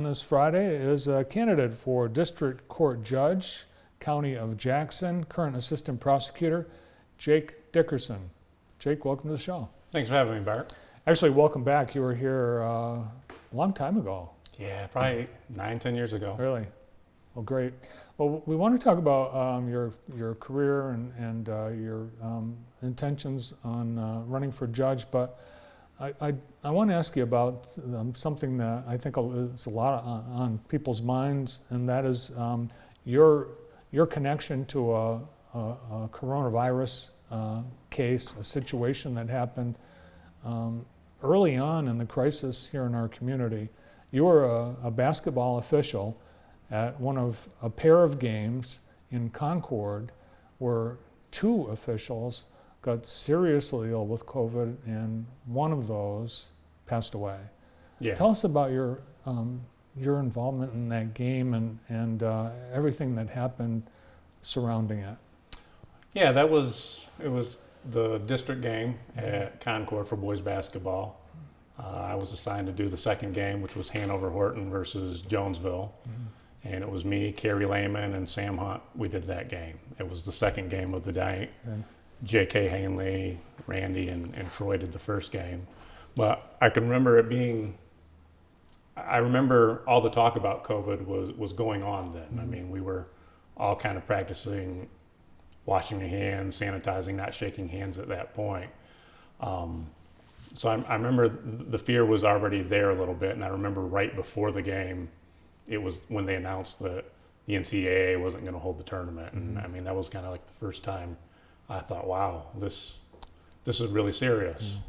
This Friday is a candidate for District Court Judge, County of Jackson, current Assistant Prosecutor, Jake Dickerson. Jake, welcome to the show. Thanks for having me, Bart. Actually, welcome back. You were here a long time ago. Yeah, probably 9-10 years ago. Really? Well, great. Well, we want to talk about your career and your intentions on running for judge, but I want to ask you about something that I think is a lot on people's minds, and that is your connection to a coronavirus case, a situation that happened early on in the crisis here in our community. You were a basketball official at a pair of games in Concord where two officials got seriously ill with COVID, and one of those passed away. Yeah. Tell us about your involvement in that game and everything that happened surrounding it. Yeah, it was the district game at Concord for boys basketball. I was assigned to do the second game, which was Hanover-Horton versus Jonesville. Mm-hmm. And it was me, Kerry Lehman, and Sam Hunt. We did that game. It was the second game of the night. Okay. J.K. Hanley, Randy, and Troy did the first game. But I can remember I remember all the talk about COVID was going on then. Mm-hmm. I mean, we were all kind of practicing washing your hands, sanitizing, not shaking hands at that point. So I remember the fear was already there a little bit, and I remember right before the game, it was when they announced that the NCAA wasn't going to hold the tournament. Mm-hmm. And I mean, that was kind of like the first time I thought, wow, this is really serious. Mm-hmm.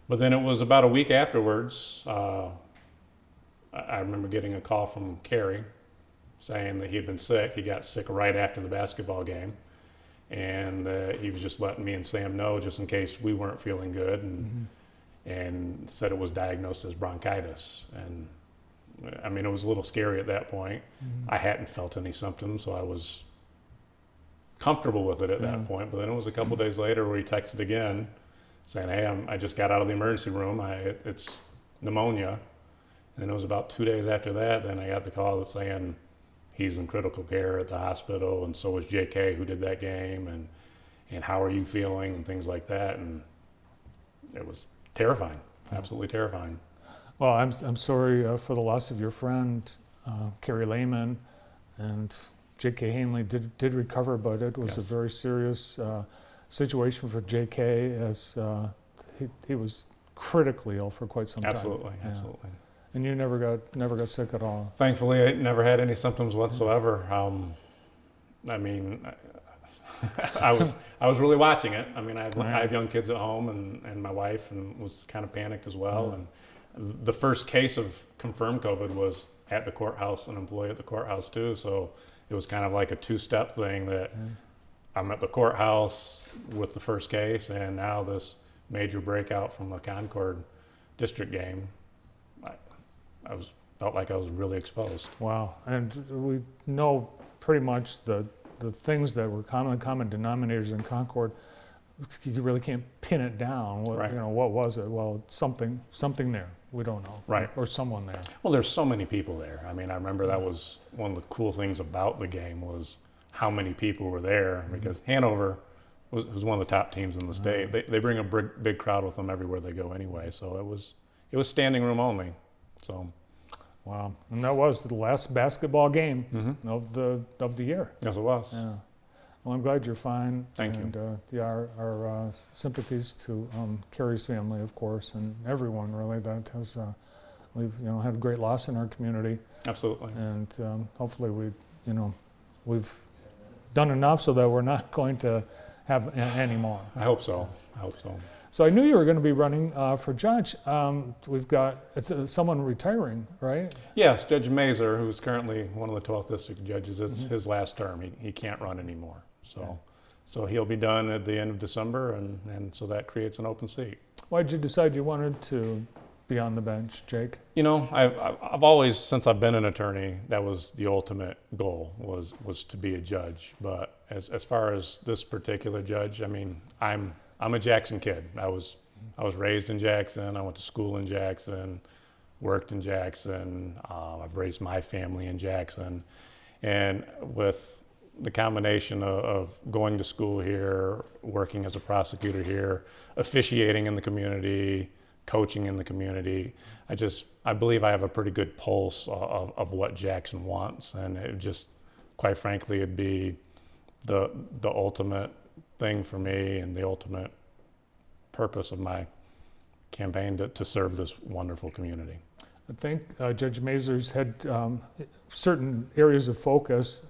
But then it was about a week afterwards, I remember getting a call from Kerry saying that he had been sick. He got sick right after the basketball game. And he was just letting me and Sam know just in case we weren't feeling good, and said it was diagnosed as bronchitis. And I mean, it was a little scary at that point. Mm-hmm. I hadn't felt any symptoms, so I was comfortable with it at that point. But then it was a couple days later where he texted again saying, hey, I just got out of the emergency room. It's pneumonia. And it was about 2 days after that, then I got the call that's saying he's in critical care at the hospital, and so was JK, who did that game, and how are you feeling, and things like that. And it was terrifying, absolutely terrifying. Well, I'm sorry for the loss of your friend, Kerry Lehman, and J.K. Hanley did recover, but it was a very serious situation for J.K. as he was critically ill for quite some time. Absolutely. And you never got sick at all. Thankfully, I never had any symptoms whatsoever. I mean, I was really watching it. I mean, I have young kids at home, and my wife, and was kind of panicked as well. And the first case of confirmed COVID was at the courthouse, an employee at the courthouse too. So it was kind of like a two-step thing that I'm at the courthouse with the first case, and now this major breakout from the Concord district game. I felt like I was really exposed. Wow. And we know pretty much the things that were common denominators in Concord. You really can't pin it down. What, what was it? Well, something there. We don't know. Right. Or someone there. Well, there's so many people there. I mean, I remember that was one of the cool things about the game was how many people were there, because Hanover was one of the top teams in the state. They bring a big crowd with them everywhere they go anyway. So it was standing room only. So, wow, and that was the last basketball game of the year. Yes, it was. Yeah. Well, I'm glad you're fine. Thank you. And our sympathies to Kerry's family, of course, and everyone really that has we've had a great loss in our community. Absolutely. And hopefully we've done enough so that we're not going to have any more. I hope so. So I knew you were going to be running for judge. We've got someone retiring, right? Yes, Judge Mazur, who's currently one of the 12th district judges. It's his last term. He can't run anymore. So he'll be done at the end of December, and so that creates an open seat. Why did you decide you wanted to be on the bench, Jake? I've always, since I've been an attorney, that was the ultimate goal, was to be a judge. But as far as this particular judge, I mean, I'm a Jackson kid. I was raised in Jackson. I went to school in Jackson. worked in Jackson. I've raised my family in Jackson. And with the combination of going to school here, working as a prosecutor here, officiating in the community, coaching in the community, I believe I have a pretty good pulse of what Jackson wants. And it just, quite frankly, it'd be the ultimate thing for me and the ultimate purpose of my campaign to serve this wonderful community. I think Judge Mazur's had certain areas of focus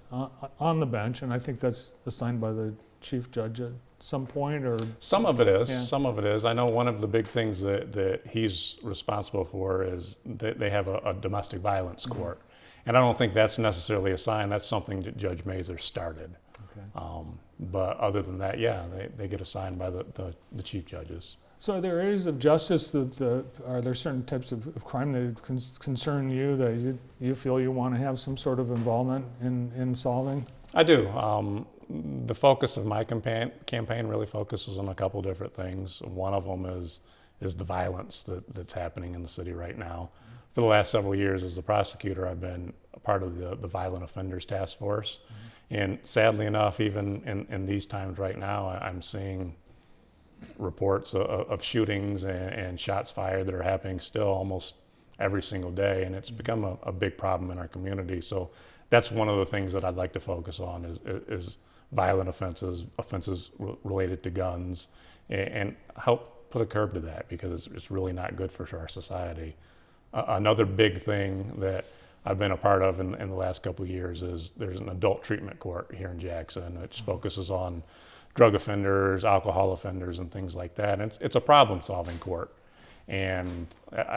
on the bench, and I think that's assigned by the chief judge at some point, or some of it is. Yeah. Some of it is. I know one of the big things that he's responsible for is that they have a domestic violence court, and I don't think that's necessarily assigned. That's something that Judge Mazur started. Okay. But other than that, yeah, they get assigned by the chief judges. So are there areas of justice are there certain types of crime that concern you that you feel you want to have some sort of involvement in solving? I do. The focus of my campaign really focuses on a couple different things. One of them is the violence that's happening in the city right now. For the last several years as the prosecutor, I've been a part of the Violent Offenders Task Force. And sadly enough, even in these times right now, I'm seeing reports of shootings and shots fired that are happening still almost every single day, and it's become a big problem in our community. So that's one of the things that I'd like to focus on is violent offenses related to guns, and help put a curb to that, because it's really not good for our society. Another big thing that I've been a part of in the last couple of years is there's an adult treatment court here in Jackson, which focuses on drug offenders, alcohol offenders, and things like that. And it's a problem-solving court, and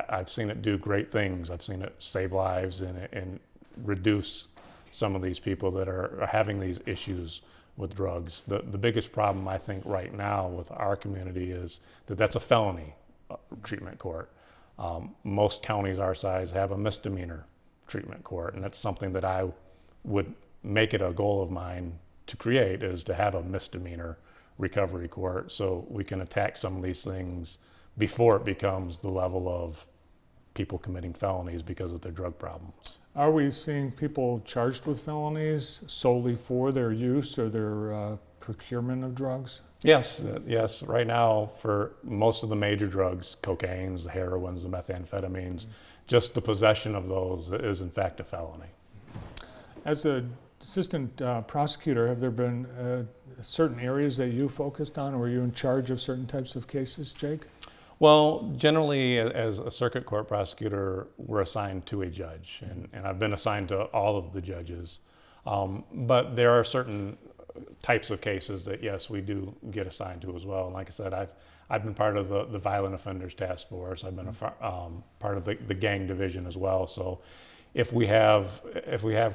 I've seen it do great things. I've seen it save lives and reduce some of these people that are having these issues with drugs. The biggest problem, I think, right now with our community is that's a felony treatment court. Most counties our size have a misdemeanor treatment court, and that's something that I would make it a goal of mine to create, is to have a misdemeanor recovery court, so we can attack some of these things before it becomes the level of people committing felonies because of their drug problems. Are we seeing people charged with felonies solely for their use or their procurement of drugs? Yes. Right now, for most of the major drugs, cocaines, the heroines, the methamphetamines, just the possession of those is in fact a felony. As an assistant prosecutor, have there been certain areas that you focused on, or were you in charge of certain types of cases, Jake? Well, generally, as a circuit court prosecutor, we're assigned to a judge, and I've been assigned to all of the judges. But there are certain types of cases that, yes, we do get assigned to as well. And like I said, I've been part of the Violent Offenders Task Force. I've been part of the gang division as well. So if we have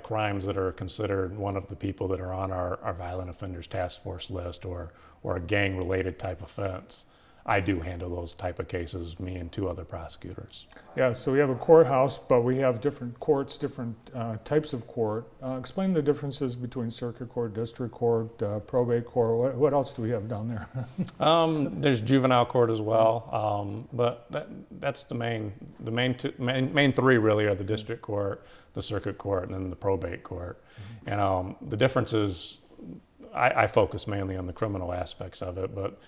crimes that are considered one of the people that are on our Violent Offenders Task Force list, or a gang-related type offense, I do handle those type of cases, me and two other prosecutors. Yeah, so we have a courthouse, but we have different courts, different types of court. Explain the differences between circuit court, district court, probate court. What else do we have down there? There's juvenile court as well, but that's the main three really are the district court, the circuit court, and then the probate court. And the difference is I focus mainly on the criminal aspects of it, but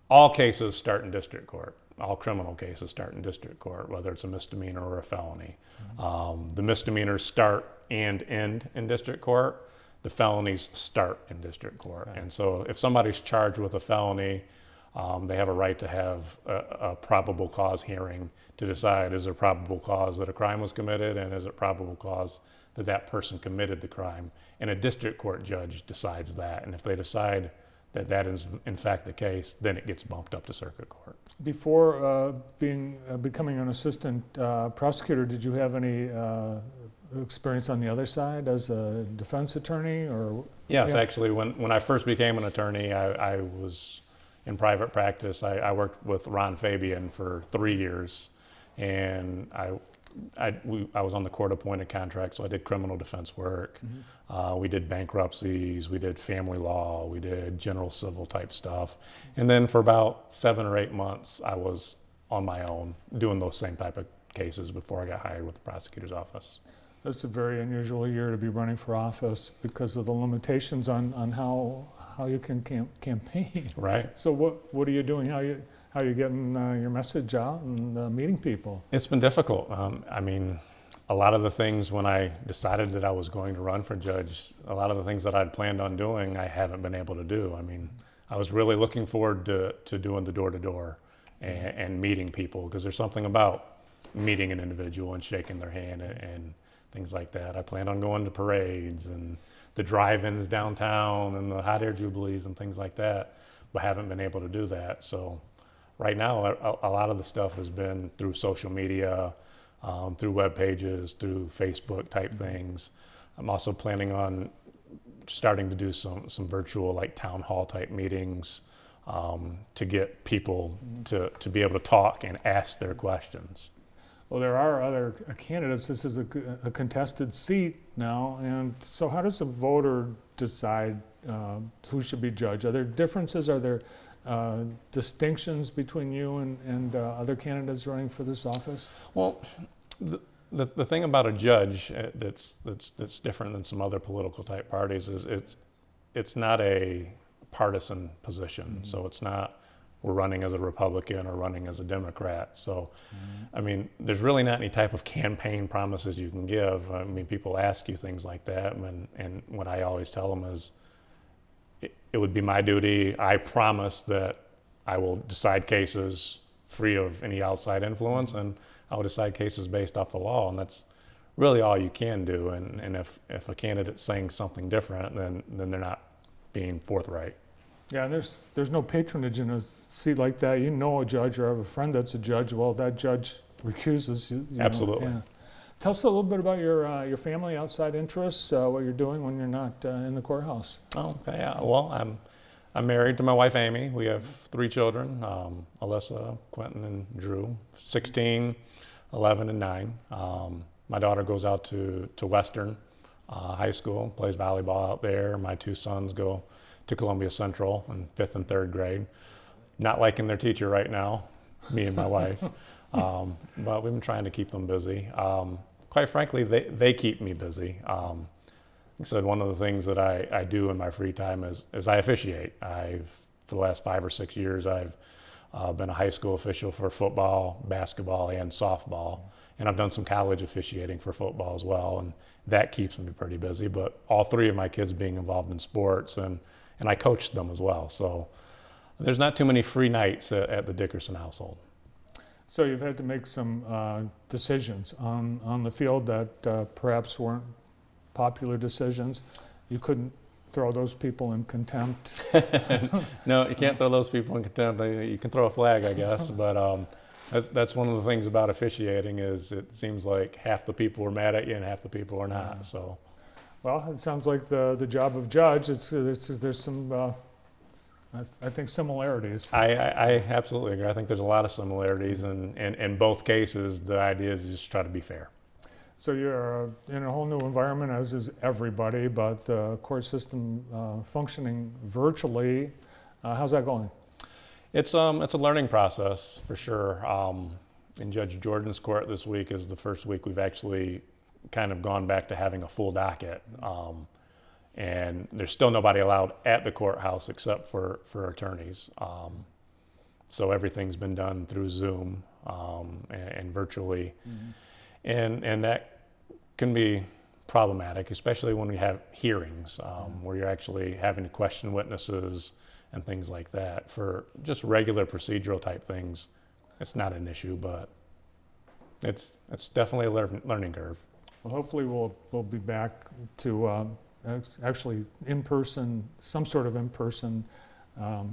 all cases start in district court. All criminal cases start in district court, whether it's a misdemeanor or a felony. The misdemeanors start and end in district court. The felonies start in district court. Okay. And so if somebody's charged with a felony, they have a right to have a probable cause hearing to decide, is there probable cause that a crime was committed, and is it probable cause that that person committed the crime? And a district court judge decides that. And if they decide that is in fact the case, then it gets bumped up to circuit court. Before becoming an assistant prosecutor, did you have any experience on the other side as a defense attorney? Or yes, yeah. Actually, when I first became an attorney, I was in private practice. I worked with Ron Fabian for 3 years, and I was on the court-appointed contract, so I did criminal defense work. We did bankruptcies, we did family law, we did general civil type stuff. And then for about 7 or 8 months, I was on my own doing those same type of cases before I got hired with the prosecutor's office. It's a very unusual year to be running for office because of the limitations on how you can campaign. Right. So what are you doing? How are you getting your message out and meeting people? It's been difficult. I mean, a lot of the things when I decided that I was going to run for judge, a lot of the things that I'd planned on doing, I haven't been able to do. I mean, I was really looking forward to doing the door-to-door and meeting people, because there's something about meeting an individual and shaking their hand and things like that. I planned on going to parades and the drive-ins downtown and the hot air jubilees and things like that, but haven't been able to do that. So right now, a lot of the stuff has been through social media, through web pages, through Facebook type things. I'm also planning on starting to do some virtual, like town hall type meetings, to get people to be able to talk and ask their questions. Well, there are other candidates. This is a contested seat now, and so how does a voter decide who should be judge? Are there differences? Are there distinctions between you and other candidates running for this office? Well, the thing about a judge that's different than some other political type parties is it's not a partisan position. So it's not we're running as a Republican or running as a Democrat. So, I mean, there's really not any type of campaign promises you can give. I mean, people ask you things like that, and what I always tell them is it would be my duty. I promise that I will decide cases free of any outside influence, and I will decide cases based off the law, and that's really all you can do. And if a candidate's saying something different, then they're not being forthright. Yeah, and there's no patronage in a seat like that. You know a judge or have a friend that's a judge. Well, that judge recuses. You know, Absolutely. yeah. Tell us a little bit about your family, outside interests, what you're doing when you're not in the courthouse. Oh, okay. Yeah. Well, I'm married to my wife Amy. We have 3 children: Alyssa, Quentin, and Drew. 16, 11, and 9. My daughter goes out to Western High School, plays volleyball out there. My 2 sons go to Columbia Central in 5th and 3rd grade. Not liking their teacher right now, me and my wife, but we've been trying to keep them busy. Quite frankly, they keep me busy. Like I said, one of the things that I do in my free time is I officiate. For the last 5 or 6 years, I've been a high school official for football, basketball, and softball. And I've done some college officiating for football as well, and that keeps me pretty busy. But all 3 of my kids being involved in sports, and I coach them as well. So there's not too many free nights at the Dickerson household. So you've had to make some decisions on the field that perhaps weren't popular decisions. You couldn't throw those people in contempt. No, you can't throw those people in contempt. You can throw a flag, I guess, but that's one of the things about officiating is it seems like half the people are mad at you and half the people are not. So, well, it sounds like the job of judge. There's some I think similarities. I absolutely agree. I think there's a lot of similarities, and in both cases, the idea is just try to be fair. So you're in a whole new environment, as is everybody, but the court system functioning virtually. How's that going? It's a learning process for sure. In Judge Jordan's court this week is the first week we've actually kind of gone back to having a full docket. And there's still nobody allowed at the courthouse except for attorneys. So everything's been done through Zoom and virtually. And that can be problematic, especially when we have hearings where you're actually having to question witnesses and things like that. For just regular procedural type things, it's not an issue, but it's definitely a learning curve. Well, hopefully we'll be back to actually in-person, some sort of in-person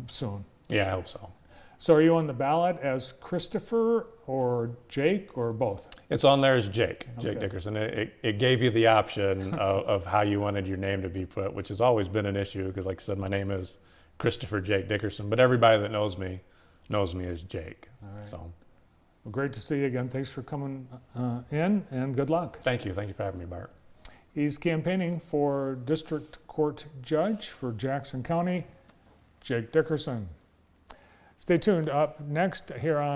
soon. Yeah, I hope so. So are you on the ballot as Christopher or Jake or both? It's on there as Jake Okay. Dickerson. It gave you the option of how you wanted your name to be put, which has always been an issue because, like I said, my name is Christopher Jake Dickerson, but everybody that knows me as Jake. All right. So, Well, great to see you again. Thanks for coming in, and good luck. thank you for having me, Bart. He's campaigning for District Court Judge for Jackson County, Jake Dickerson. Stay tuned. Up next here on